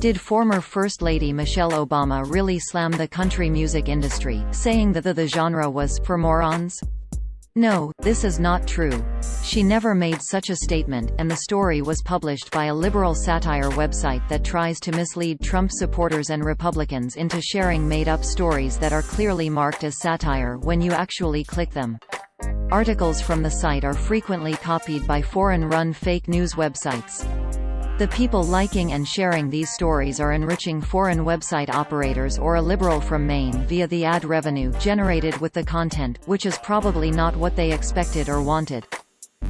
Did former First Lady Michelle Obama really slam the country music industry, saying that the genre was for morons? No, this is not true. She never made such a statement, and the story was published by a liberal satire website that tries to mislead Trump supporters and Republicans into sharing made-up stories that are clearly marked as satire when you actually click them. Articles from the site are frequently copied by foreign-run fake news websites. The people liking and sharing these stories are enriching foreign website operators or a liberal from Maine via the ad revenue generated with the content, which is probably not what they expected or wanted.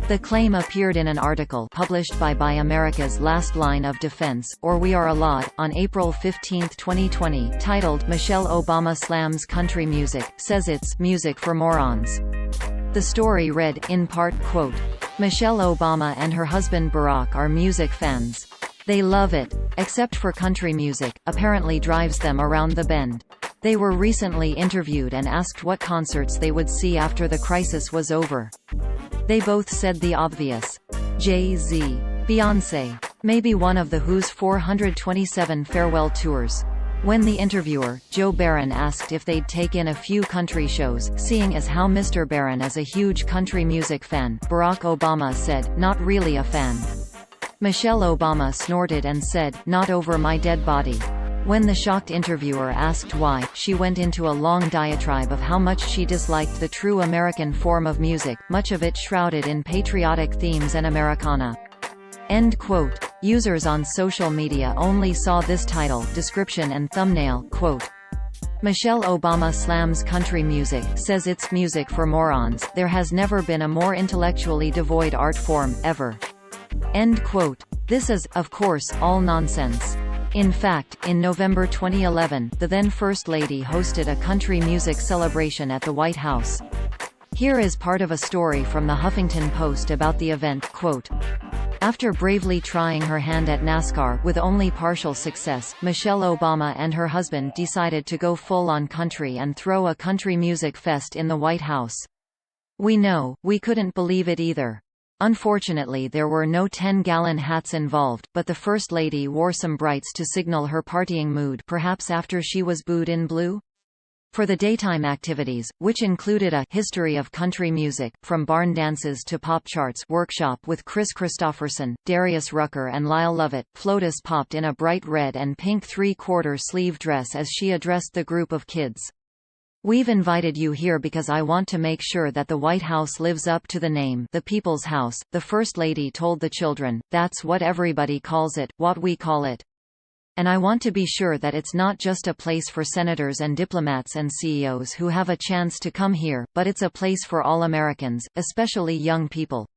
The claim appeared in an article published by America's Last Line of Defense, or We Are Allowed, on April 15, 2020, titled "Michelle Obama Slams Country Music, Says It's Music for Morons." The story read, in part, quote, "Michelle Obama and her husband Barack are music fans. They love it. Except for country music, apparently drives them around the bend. They were recently interviewed and asked what concerts they would see after the crisis was over. They both said the obvious. Jay-Z. Beyoncé. Maybe one of The Who's 427 farewell tours." When the interviewer, Joe Barron, asked if they'd take in a few country shows, seeing as how Mr. Barron is a huge country music fan, Barack Obama said, "Not really a fan." Michelle Obama snorted and said, "Not over my dead body." When the shocked interviewer asked why, she went into a long diatribe of how much she disliked the true American form of music, much of it shrouded in patriotic themes and Americana. End quote. Users on social media only saw this title, description and thumbnail, quote, "Michelle Obama slams country music, says it's music for morons. There has never been a more intellectually devoid art form, ever." End quote. This is, of course, all nonsense. In fact, in November 2011, the then First Lady hosted a country music celebration at the White House. Here is part of a story from the Huffington Post about the event, quote, "After bravely trying her hand at NASCAR with only partial success, Michelle Obama and her husband decided to go full-on country and throw a country music fest in the White House. We know, we couldn't believe it either. Unfortunately there were no 10-gallon hats involved, but the First Lady wore some brights to signal her partying mood, perhaps after she was booed in blue?" For the daytime activities, which included a history of country music, from barn dances to pop charts workshop with Chris Christopherson, Darius Rucker and Lyle Lovett, Flotus popped in a bright red and pink three-quarter sleeve dress as she addressed the group of kids. "We've invited you here because I want to make sure that the White House lives up to the name, the People's House," the First Lady told the children. "That's what everybody calls it, what we call it. And I want to be sure that it's not just a place for senators and diplomats and CEOs who have a chance to come here, but it's a place for all Americans, especially young people.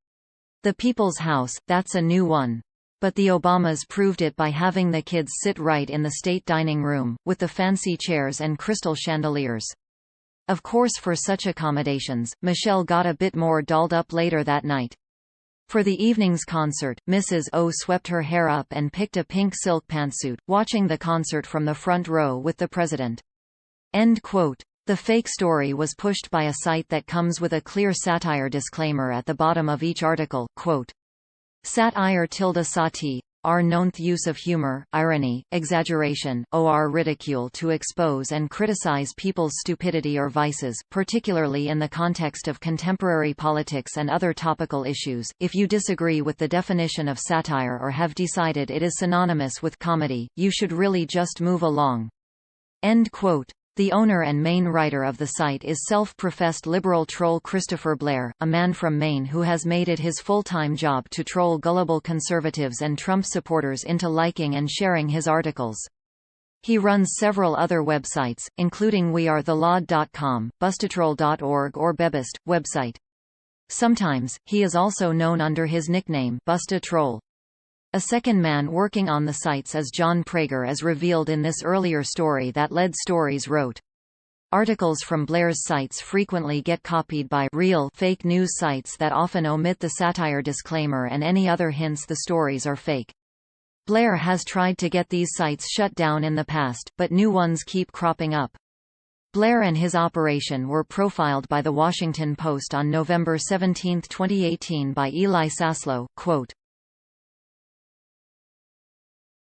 The People's House, that's a new one. But the Obamas proved it by having the kids sit right in the state dining room, with the fancy chairs and crystal chandeliers." Of course, for such accommodations, Michelle got a bit more dolled up later that night. For the evening's concert, Mrs. O swept her hair up and picked a pink silk pantsuit, watching the concert from the front row with the president. End quote. The fake story was pushed by a site that comes with a clear satire disclaimer at the bottom of each article, quote, "Satire ~sati, our nonth use of humor, irony, exaggeration, or ridicule to expose and criticize people's stupidity or vices, particularly in the context of contemporary politics and other topical issues. If you disagree with the definition of satire or have decided it is synonymous with comedy, you should really just move along." End quote. The owner and main writer of the site is self-professed liberal troll Christopher Blair, a man from Maine who has made it his full-time job to troll gullible conservatives and Trump supporters into liking and sharing his articles. He runs several other websites, including wearethelaw.com, bustatroll.org or Bebist website. Sometimes, he is also known under his nickname, Busta Troll. A second man working on the sites is John Prager, as revealed in this earlier story that Lead Stories wrote. Articles from Blair's sites frequently get copied by real fake news sites that often omit the satire disclaimer and any other hints the stories are fake. Blair has tried to get these sites shut down in the past, but new ones keep cropping up. Blair and his operation were profiled by The Washington Post on November 17, 2018 by Eli Saslow, quote,